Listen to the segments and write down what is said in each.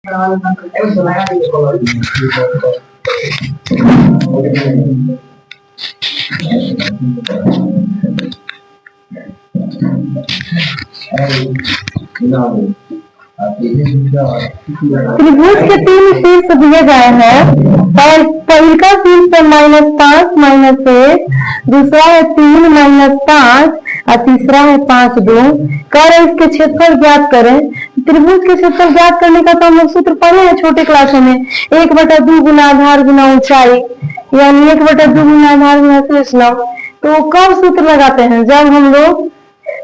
त्रिभुज के तीन शीर्ष दिए गए हैं। पहले का शीर्ष है -5 -1, दूसरा है 3 -5 और तीसरा है 5 2। कर इसके क्षेत्रफल ज्ञात करें। त्रिभुज के क्षेत्रफल ज्ञात करने का तो हम लोग सूत्र पढ़े हैं छोटे क्लासों में, 1/2 गुना आधार गुना ऊंचाई, यानी 1/2 गुना आधार गुना शीर्ष लंब। तो कब सूत्र लगाते हैं?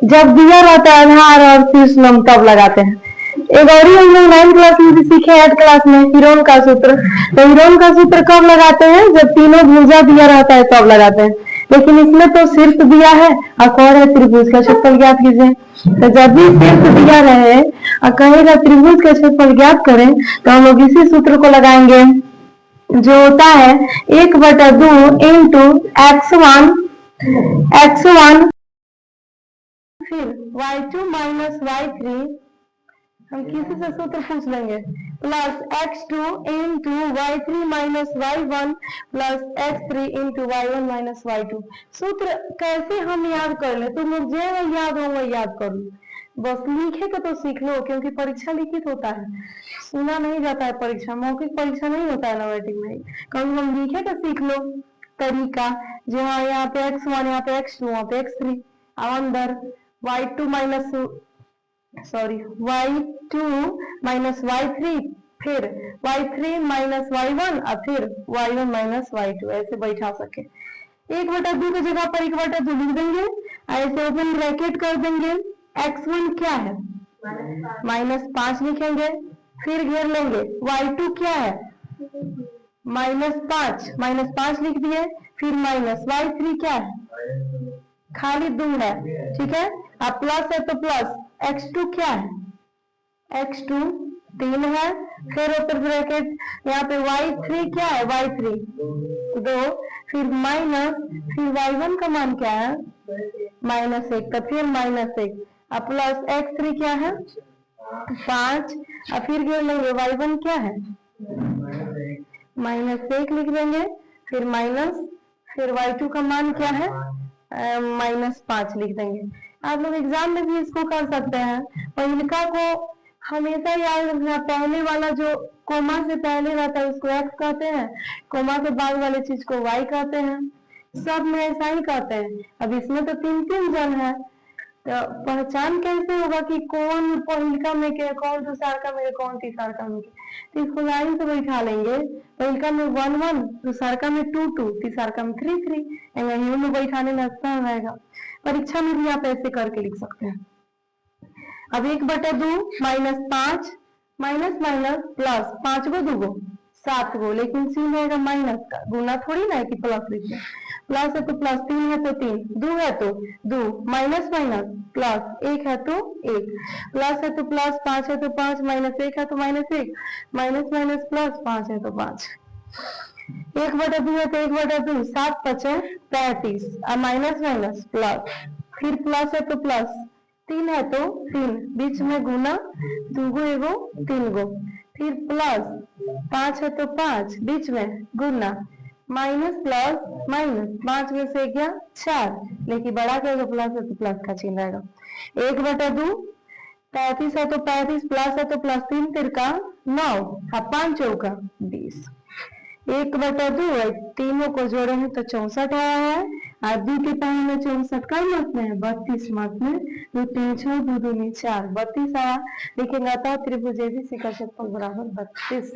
जब दिया रहता है आधार और शीर्ष लंब तब लगाते हैं। एक और हम लोग 9th क्लास में भी सीखे, 8th क्लास में हीरोन का सूत्र। तो हीरोन का सूत्र कब लगाते हैं? जब तीनों भुजा दिया रहता है तब लगाते हैं। लेकिन इसमें तो शीर्ष दिया है और कह रहे त्रिभुज का क्षेत्रफल ज्ञात कीजिए। तो जब भी शीर्ष दिया रहे और कहेगा त्रिभुज का क्षेत्रफल ज्ञात करें तो हम लोग इसी सूत्र को लगाएंगे, जो होता है 1/2 इंटू x1 फिर y2 माइनस y3, हम किसी से सूत्र पूछ लेंगे, plus x2 into y3 minus y1 plus x3 into y1 minus y2। सूत्र कैसे हम याद कर ले? तुम लोग जो याद हो वो याद कर लो, बस लिखे का तो सीख लो, क्योंकि परीक्षा लिखित होता है, सुना नहीं जाता है परीक्षा, मौखिक परीक्षा नहीं होता है नोवेटिक में। कभी हम लिखे का सीख लो तरीका, जो है यहाँ पे x1 यहाँ पे x2 यहाँ पे x3, अब अंदर y2 माइनस y3 फिर y3 माइनस y1 और फिर y1 माइनस y2, ऐसे बैठा सके। 1/2 की जगह पर 1/2 लिख देंगे, ऐसे ओपन ब्रैकेट कर देंगे। x1 क्या है? -5 लिखेंगे, फिर घेर लेंगे। y2 क्या है? -5 लिख दिए, फिर माइनस। y3 क्या है? खाली 2 है, ठीक है। अब प्लस है तो प्लस। x2 क्या है? x2 3 है, फिर ओपन ब्रैकेट, यहाँ पे y3 क्या है? y3 2, फिर माइनस, फिर y1 का मान क्या है? -1, तो फिर -1, अब प्लस x3 क्या है? 5, और फिर घेर लेंगे। y1 क्या है? -1 लिख देंगे, फिर माइनस, फिर y2 का मान क्या है? -5 लिख देंगे। आप लोग एग्जाम में भी इसको कर सकते हैं। पहिलका को हमेशा याद रखना, पहले वाला जो कोमा से पहले रहता है उसको x कहते हैं, कोमा के बाद वाले चीज को y कहते हैं। सब में ऐसा ही कहते हैं। अब इसमें तो 3 जन है, तो पहचान कैसे होगा कि कौन पहिलका में के, कौन दूसरका में, कौन तीसरका में के? तो इसको लाइन से बैठा लेंगे। पहिलका में 1 1, दूसरका में 2 2, तीसरका में 3 3, यहीं में बैठाने में आसान रहेगा। परीक्षा में भी आप ऐसे करके लिख सकते हैं। अब 1/2 -5 माइनस माइनस प्लस, 5 गो 2 गो 7 गो, लेकिन सीन रहेगा माइनस का, गुना थोड़ी ना है कि प्लस लिखना। प्लस है तो प्लस, 3 है तो 3, 2 है तो 2, माइनस माइनस प्लस, 1 है तो 1, प्लस है तो प्लस, 5 है तो 5, -1 है तो -1, माइनस माइनस प्लस, 5 है तो 5। 1/2 है तो 1/2, 7 5 35, अब माइनस माइनस प्लस, फिर प्लस है तो प्लस, 3 है तो 3, बीच में गुना, 2 गो 1 गो 3 गो, फिर प्लस, 5 है तो 5, बीच में गुना, माइनस प्लस माइनस, 5 में से गया 4, लेकिन बड़ा का प्लस है तो प्लस का चिन्ह रहेगा। 1/2 35 है तो 35, प्लस है तो प्लस, 3 तिरका 9, 5 चौका 20। 1/2 तीनों को जोड़े हैं तो 64 आया है, और 2 के पहले में 64 का मत में है, 32 मत में, 2 3 6 2 2 4, 32 आया। लिखेंगे अतः त्रिभुज एबीसी का क्षेत्रफल बराबर 32।